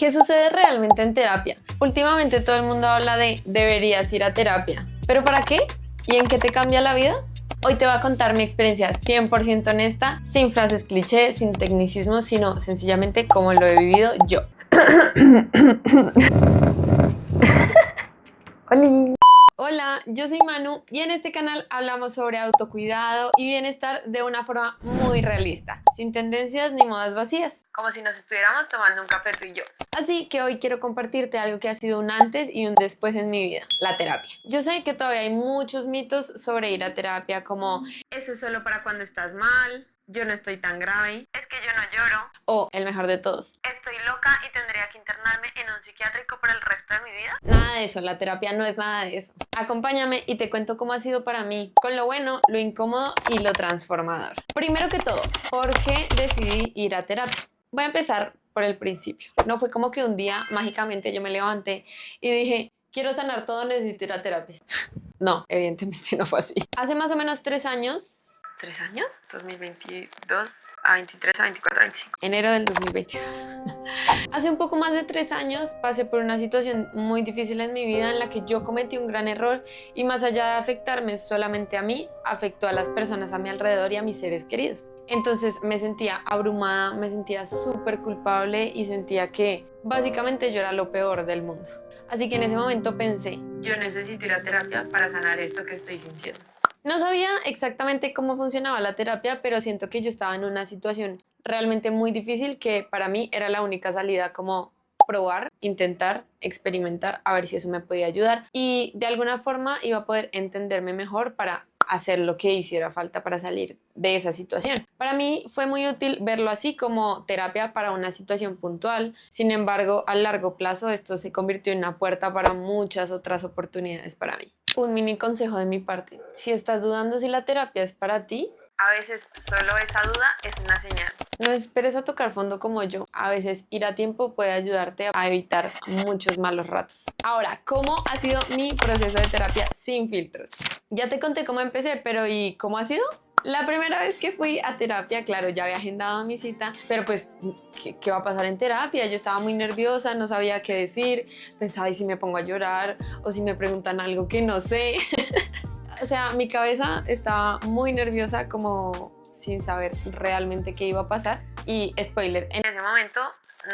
¿Qué sucede realmente en terapia? Últimamente todo el mundo habla de deberías ir a terapia. ¿Pero para qué? ¿Y en qué te cambia la vida? Hoy te voy a contar mi experiencia 100% honesta, sin frases cliché, sin tecnicismos, sino sencillamente cómo lo he vivido yo. Hola, yo soy Manu y en este canal hablamos sobre autocuidado y bienestar de una forma muy realista, sin tendencias ni modas vacías, como si nos estuviéramos tomando un café tú y yo. Así que hoy quiero compartirte algo que ha sido un antes y un después en mi vida, la terapia. Yo sé que todavía hay muchos mitos sobre ir a terapia, como eso es solo para cuando estás mal, yo no estoy tan grave, es que yo no lloro, o el mejor de todos, estoy loca y tendría que internarme en un psiquiátrico por el resto de mi vida. Nada de eso, la terapia no es nada de eso. Acompáñame y te cuento cómo ha sido para mí, con lo bueno, lo incómodo y lo transformador. Primero que todo, ¿por qué decidí ir a terapia? Voy a empezar por el principio. No fue como que un día mágicamente yo me levanté y dije, quiero sanar todo, necesito ir a terapia. No, evidentemente no fue así. Hace más o menos 3 años. ¿3 años? 2022 a 23 a 24 a 25. Enero del 2022. Hace un poco más de 3 años pasé por una situación muy difícil en mi vida en la que yo cometí un gran error y más allá de afectarme solamente a mí, afectó a las personas a mi alrededor y a mis seres queridos. Entonces me sentía abrumada, me sentía súper culpable y sentía que básicamente yo era lo peor del mundo. Así que en ese momento pensé, yo necesito ir a terapia para sanar esto que estoy sintiendo. No sabía exactamente cómo funcionaba la terapia, pero siento que yo estaba en una situación realmente muy difícil que para mí era la única salida, como probar, intentar, experimentar, a ver si eso me podía ayudar y de alguna forma iba a poder entenderme mejor para hacer lo que hiciera falta para salir de esa situación. Para mí fue muy útil verlo así, como terapia para una situación puntual. Sin embargo, a largo plazo esto se convirtió en una puerta para muchas otras oportunidades para mí. Un mini consejo de mi parte: si estás dudando si la terapia es para ti, a veces solo esa duda es una señal. No esperes a tocar fondo como yo. A veces ir a tiempo puede ayudarte a evitar muchos malos ratos. Ahora, ¿cómo ha sido mi proceso de terapia sin filtros? Ya te conté cómo empecé, pero ¿y cómo ha sido? La primera vez que fui a terapia, claro, ya había agendado mi cita, pero pues, ¿qué va a pasar en terapia? Yo estaba muy nerviosa, no sabía qué decir, pensaba, ¿y si me pongo a llorar? ¿O si me preguntan algo que no sé? O sea, mi cabeza estaba muy nerviosa, como sin saber realmente qué iba a pasar. Y spoiler, en ese momento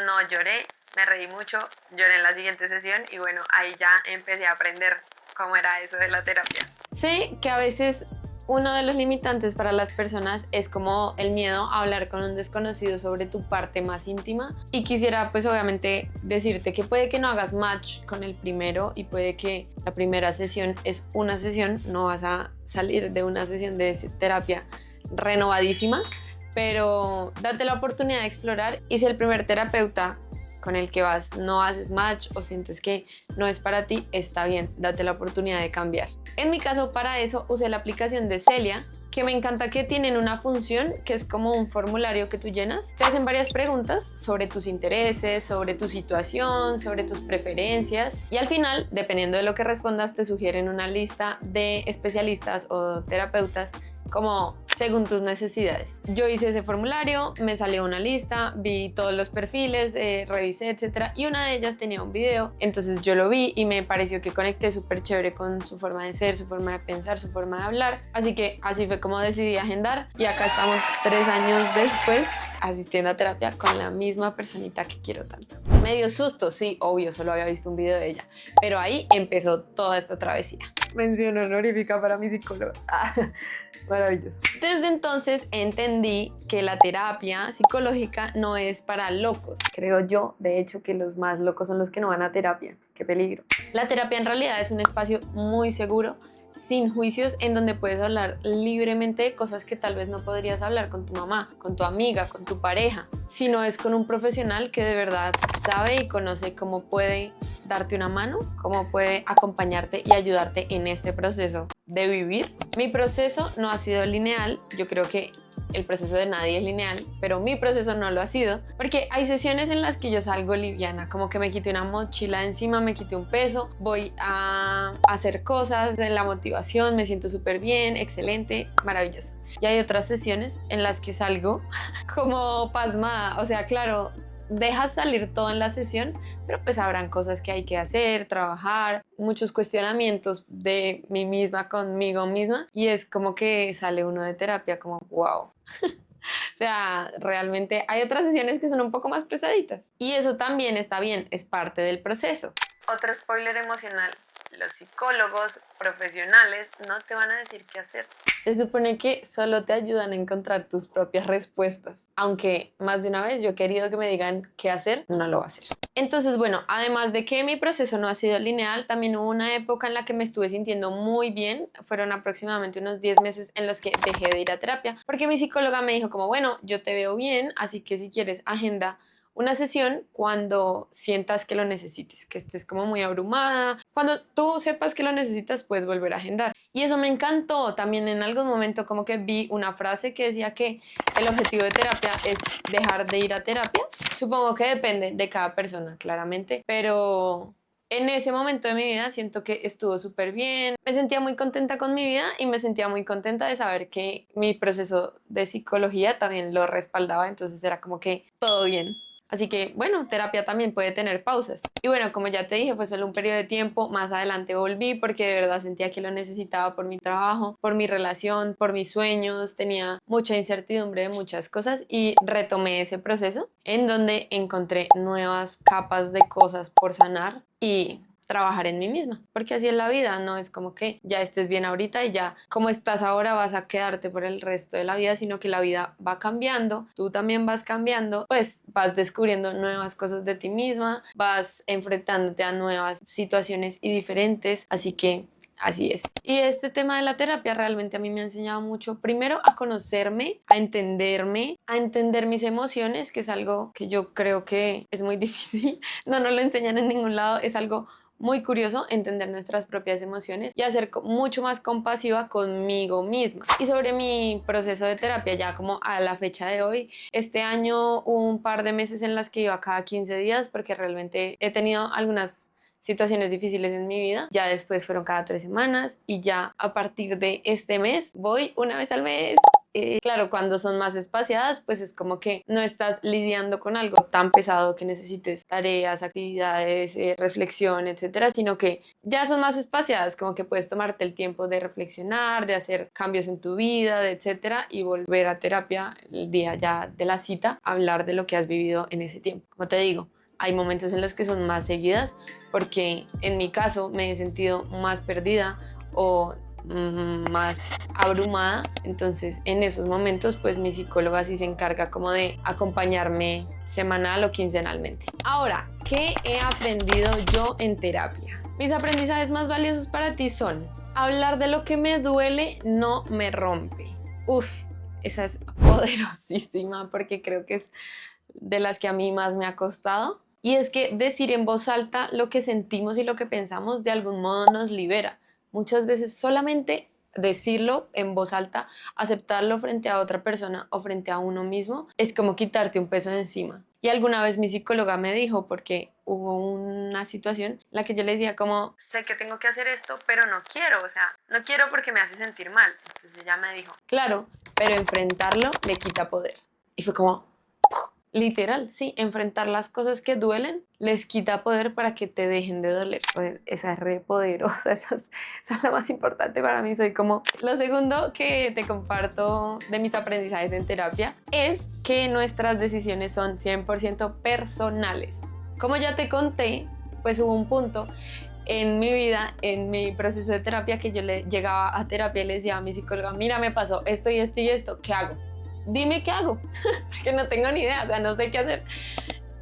no lloré, me reí mucho, lloré en la siguiente sesión y bueno, ahí ya empecé a aprender cómo era eso de la terapia. Sé que a veces uno de los limitantes para las personas es como el miedo a hablar con un desconocido sobre tu parte más íntima, y quisiera pues obviamente decirte que puede que no hagas match con el primero y puede que la primera sesión es una sesión, no vas a salir de una sesión de terapia renovadísima, pero date la oportunidad de explorar, y si el primer terapeuta con el que vas no haces match o sientes que no es para ti, está bien, date la oportunidad de cambiar. En mi caso, para eso usé la aplicación de Celia, que me encanta que tienen una función que es como un formulario que tú llenas. Te hacen varias preguntas sobre tus intereses, sobre tu situación, sobre tus preferencias, y al final, dependiendo de lo que respondas, te sugieren una lista de especialistas o terapeutas como según tus necesidades. Yo hice ese formulario, me salió una lista, vi todos los perfiles, revisé, etcétera, y una de ellas tenía un video, entonces yo lo vi y me pareció que conecté súper chévere con su forma de ser, su forma de pensar, su forma de hablar, así que así fue como decidí agendar, y acá estamos 3 años después asistiendo a terapia con la misma personita que quiero tanto. Me dio susto, sí, obvio, solo había visto un video de ella, pero ahí empezó toda esta travesía. Mención honorífica para mi psicóloga. Maravilloso. Desde entonces entendí que la terapia psicológica no es para locos. Creo yo, de hecho, que los más locos son los que no van a terapia. ¡Qué peligro! La terapia en realidad es un espacio muy seguro, sin juicios, en donde puedes hablar libremente de cosas que tal vez no podrías hablar con tu mamá, con tu amiga, con tu pareja, sino es con un profesional que de verdad sabe y conoce cómo puede darte una mano, cómo puede acompañarte y ayudarte en este proceso de vivir. Mi proceso no ha sido lineal, yo creo que el proceso de nadie es lineal, pero mi proceso no lo ha sido, porque hay sesiones en las que yo salgo liviana, como que me quité una mochila de encima, me quité un peso, voy a hacer cosas de la motivación, me siento súper bien, excelente, maravilloso. Y hay otras sesiones en las que salgo como pasmada, o sea, claro, dejas salir todo en la sesión, pero pues habrán cosas que hay que hacer, trabajar, muchos cuestionamientos de mí misma conmigo misma, y es como que sale uno de terapia como wow. O sea, realmente hay otras sesiones que son un poco más pesaditas. Y eso también está bien, es parte del proceso. Otro spoiler emocional. Los psicólogos profesionales no te van a decir qué hacer. Se supone que solo te ayudan a encontrar tus propias respuestas. Aunque más de una vez yo he querido que me digan qué hacer, no lo va a hacer. Entonces, bueno, además de que mi proceso no ha sido lineal, también hubo una época en la que me estuve sintiendo muy bien. Fueron aproximadamente unos 10 meses en los que dejé de ir a terapia, porque mi psicóloga me dijo como, bueno, yo te veo bien, así que si quieres, agenda una sesión cuando sientas que lo necesites, que estés como muy abrumada. Cuando tú sepas que lo necesitas, puedes volver a agendar. Y eso me encantó. También en algún momento como que vi una frase que decía que el objetivo de terapia es dejar de ir a terapia. Supongo que depende de cada persona, claramente, pero en ese momento de mi vida siento que estuvo súper bien. Me sentía muy contenta con mi vida y me sentía muy contenta de saber que mi proceso de psicología también lo respaldaba, entonces era como que todo bien. Así que, bueno, terapia también puede tener pausas. Y bueno, como ya te dije, fue solo un periodo de tiempo. Más adelante volví porque de verdad sentía que lo necesitaba por mi trabajo, por mi relación, por mis sueños. Tenía mucha incertidumbre de muchas cosas y retomé ese proceso en donde encontré nuevas capas de cosas por sanar y trabajar en mí misma, porque así es la vida, no es como que ya estés bien ahorita y ya como estás ahora vas a quedarte por el resto de la vida, sino que la vida va cambiando, tú también vas cambiando, pues vas descubriendo nuevas cosas de ti misma, vas enfrentándote a nuevas situaciones y diferentes, así que así es. Y este tema de la terapia realmente a mí me ha enseñado mucho, primero a conocerme, a entender mis emociones, que es algo que yo creo que es muy difícil, no lo enseñan en ningún lado, es algo muy curioso entender nuestras propias emociones y a ser mucho más compasiva conmigo misma. Y sobre mi proceso de terapia, ya como a la fecha de hoy, este año hubo un par de meses en las que iba cada 15 días porque realmente he tenido algunas situaciones difíciles en mi vida. Ya después fueron cada 3 semanas y ya a partir de este mes voy una vez al mes. Claro, cuando son más espaciadas, pues es como que no estás lidiando con algo tan pesado que necesites tareas, actividades, reflexión, etcétera, sino que ya son más espaciadas, como que puedes tomarte el tiempo de reflexionar, de hacer cambios en tu vida, etcétera, y volver a terapia el día ya de la cita, hablar de lo que has vivido en ese tiempo. Como te digo, hay momentos en los que son más seguidas porque en mi caso me he sentido más perdida o más abrumada, entonces en esos momentos pues mi psicóloga sí se encarga como de acompañarme semanal o quincenalmente. Ahora, ¿qué he aprendido yo en terapia? Mis aprendizajes más valiosos para ti son: hablar de lo que me duele no me rompe. Uf, esa es poderosísima porque creo que es de las que a mí más me ha costado. Y es que decir en voz alta lo que sentimos y lo que pensamos de algún modo nos libera. Muchas veces solamente decirlo en voz alta, aceptarlo frente a otra persona o frente a uno mismo, es como quitarte un peso de encima. Y alguna vez mi psicóloga me dijo, porque hubo una situación en la que yo le decía como, sé que tengo que hacer esto, pero no quiero, o sea, no quiero porque me hace sentir mal. Entonces ella me dijo, claro, pero enfrentarlo le quita poder. Y fue como, literal, sí, enfrentar las cosas que duelen les quita poder para que te dejen de doler. Pues esa es re poderosa, esa es la más importante para mí. Soy como... Lo segundo que te comparto de mis aprendizajes en terapia es que nuestras decisiones son 100% personales. Como ya te conté, pues hubo un punto en mi vida, en mi proceso de terapia, que yo le llegaba a terapia y le decía a mi psicóloga, mira, me pasó esto y esto y esto, ¿qué hago? Dime qué hago, porque no tengo ni idea, o sea, no sé qué hacer.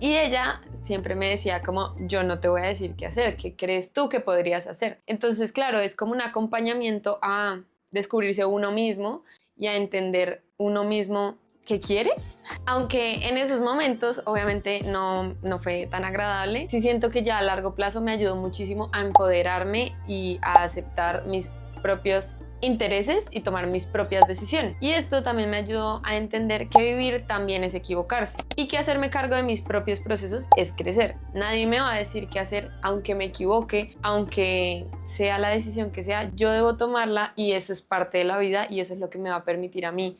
Y ella siempre me decía como, yo no te voy a decir qué hacer, ¿qué crees tú que podrías hacer? Entonces, claro, es como un acompañamiento a descubrirse uno mismo y a entender uno mismo qué quiere. Aunque en esos momentos obviamente no fue tan agradable, sí siento que ya a largo plazo me ayudó muchísimo a empoderarme y a aceptar mis propios intereses y tomar mis propias decisiones. Y esto también me ayudó a entender que vivir también es equivocarse y que hacerme cargo de mis propios procesos es crecer. Nadie me va a decir qué hacer, aunque me equivoque, aunque sea la decisión que sea, yo debo tomarla y eso es parte de la vida y eso es lo que me va a permitir a mí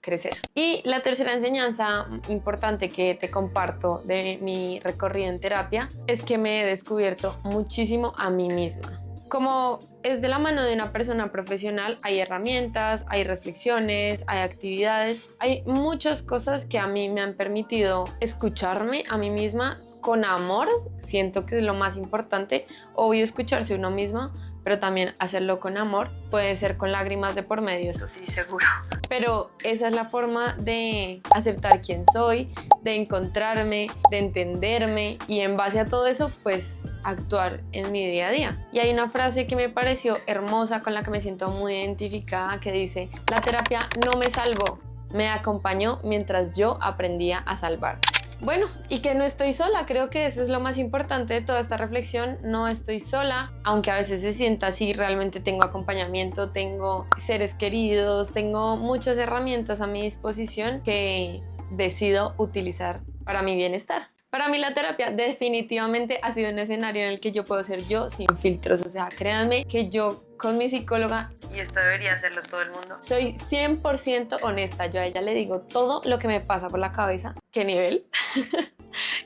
crecer. Y la tercera enseñanza importante que te comparto de mi recorrido en terapia es que me he descubierto muchísimo a mí misma. Como es de la mano de una persona profesional, hay herramientas, hay reflexiones, hay actividades, hay muchas cosas que a mí me han permitido escucharme a mí misma con amor. Siento que es lo más importante. Obvio, escucharse uno mismo, pero también hacerlo con amor. Puede ser con lágrimas de por medio, eso sí, seguro. Pero esa es la forma de aceptar quién soy, de encontrarme, de entenderme y en base a todo eso, pues actuar en mi día a día. Y hay una frase que me pareció hermosa, con la que me siento muy identificada, que dice: la terapia no me salvó, me acompañó mientras yo aprendía a salvar. Bueno, y que no estoy sola, creo que eso es lo más importante de toda esta reflexión. No estoy sola, aunque a veces se sienta así. Realmente tengo acompañamiento, tengo seres queridos, tengo muchas herramientas a mi disposición que decido utilizar para mi bienestar. Para mí la terapia definitivamente ha sido un escenario en el que yo puedo ser yo sin filtros. O sea, créanme que yo con mi psicóloga, y esto debería hacerlo todo el mundo, soy 100% honesta. Yo a ella le digo todo lo que me pasa por la cabeza. ¿Qué nivel?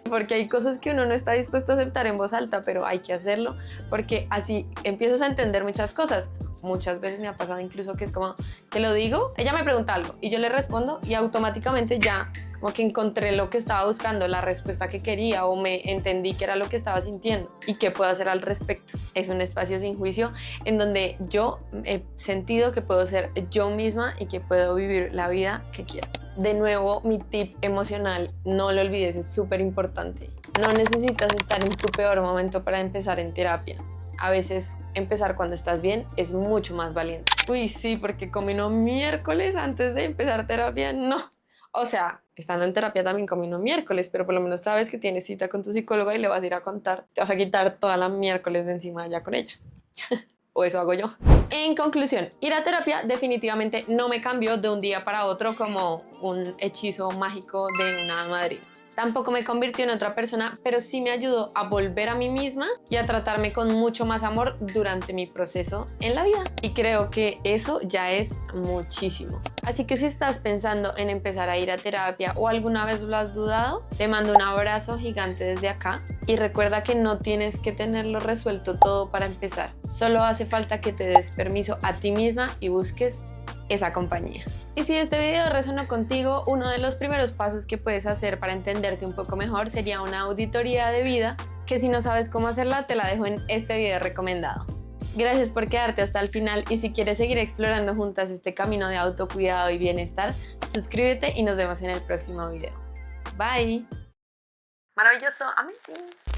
Porque hay cosas que uno no está dispuesto a aceptar en voz alta, pero hay que hacerlo porque así empiezas a entender muchas cosas. Muchas veces me ha pasado incluso que es como que lo digo, ella me pregunta algo y yo le respondo y automáticamente ya como que encontré lo que estaba buscando, la respuesta que quería, o me entendí que era lo que estaba sintiendo y qué puedo hacer al respecto. Es un espacio sin juicio en donde yo he sentido que puedo ser yo misma y que puedo vivir la vida que quiero. De nuevo, mi tip emocional, no lo olvides, es súper importante. No necesitas estar en tu peor momento para empezar en terapia. A veces empezar cuando estás bien es mucho más valiente. Uy, sí, porque comí uno miércoles antes de empezar terapia, no. O sea, estando en terapia también comí uno miércoles, pero por lo menos sabes que tienes cita con tu psicóloga y le vas a ir a contar. Te vas a quitar toda la miércoles de encima ya con ella. O eso hago yo. En conclusión, ir a terapia definitivamente no me cambió de un día para otro como un hechizo mágico de una hada madrina. Tampoco me convirtió en otra persona, pero sí me ayudó a volver a mí misma y a tratarme con mucho más amor durante mi proceso en la vida. Y creo que eso ya es muchísimo. Así que si estás pensando en empezar a ir a terapia o alguna vez lo has dudado, te mando un abrazo gigante desde acá y recuerda que no tienes que tenerlo resuelto todo para empezar. Solo hace falta que te des permiso a ti misma y busques esa compañía. Y si este video resonó contigo, uno de los primeros pasos que puedes hacer para entenderte un poco mejor sería una auditoría de vida, que si no sabes cómo hacerla, te la dejo en este video recomendado. Gracias por quedarte hasta el final y si quieres seguir explorando juntas este camino de autocuidado y bienestar, suscríbete y nos vemos en el próximo video. Bye. Maravilloso, amazing.